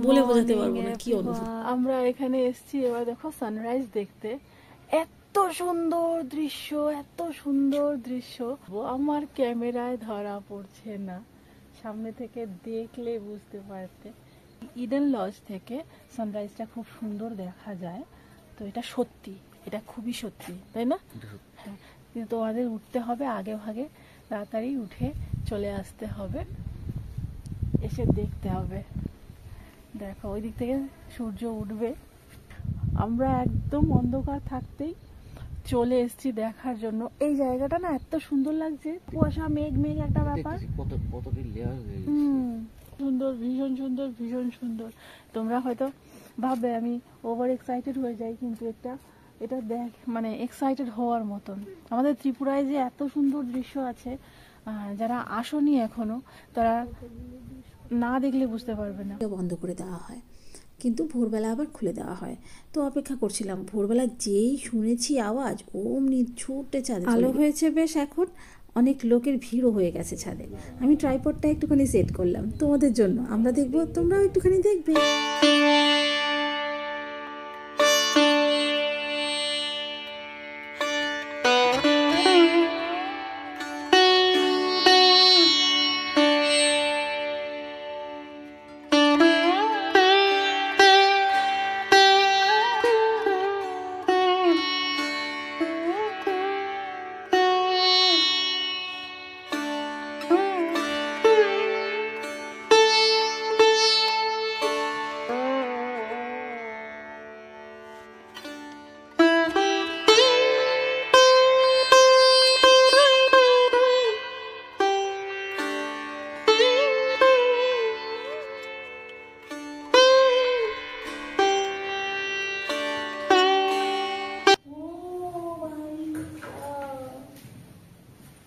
বলে বোঝাতে পারবো না কি অনুভূতি। আমরা এখানে এসেছি, এবার দেখো সানরাইজ দেখতে। এত সুন্দর দৃশ্য, এত সুন্দর দৃশ্য, আমার ক্যামেরায় ধরা পড়ছে না, সামনে থেকে দেখলে বুঝতে পারতে। ইডেন লজ থেকে সানরাইজটা খুব সুন্দর দেখা যায়। তো এটা সত্যি, এটা খুবই সত্যি, তাই না? হ্যাঁ, কিন্তু তোমাদের উঠতে হবে আগে ভাগে, তাড়াতাড়ি উঠে চলে আসতে হবে, এসে দেখতে হবে। দেখো ওই দিক থেকে সূর্য উঠবে, আমরা একদম অন্ধকার থাকতেই চলে এসেছি দেখার জন্য। এই জায়গাটা না এত সুন্দর লাগছে, কুয়াশা মেঘ মেঘ একটা ব্যাপার। সুন্দর, ভীষণ সুন্দর, ভীষণ সুন্দর। তোমরা হয়তো ভাববে আমি ওভার এক্সাইটেড হয়ে যাই, কিন্তু এটা দেখ মানে এক্সাইটেড হওয়ার মতন। আমাদের ত্রিপুরায় যে এত সুন্দর দৃশ্য আছে, যারা আসনি এখনো তারা না দেখলে বুঝতে পারবে না। বন্ধ করে দেওয়া হয়, কিন্তু ভোরবেলা আবার খুলে দেওয়া হয়। তো অপেক্ষা করছিলাম, ভোরবেলা যেই শুনেছি আওয়াজ অমনি ছুটে ছাদে। আলো হয়েছে বেশ, এখন অনেক লোকের ভিড়ও হয়ে গেছে ছাদে। আমি ট্রাইপডটা একটুখানি সেট করলাম তোমাদের জন্য, আমরা দেখবো, তোমরাও একটুখানি দেখবে।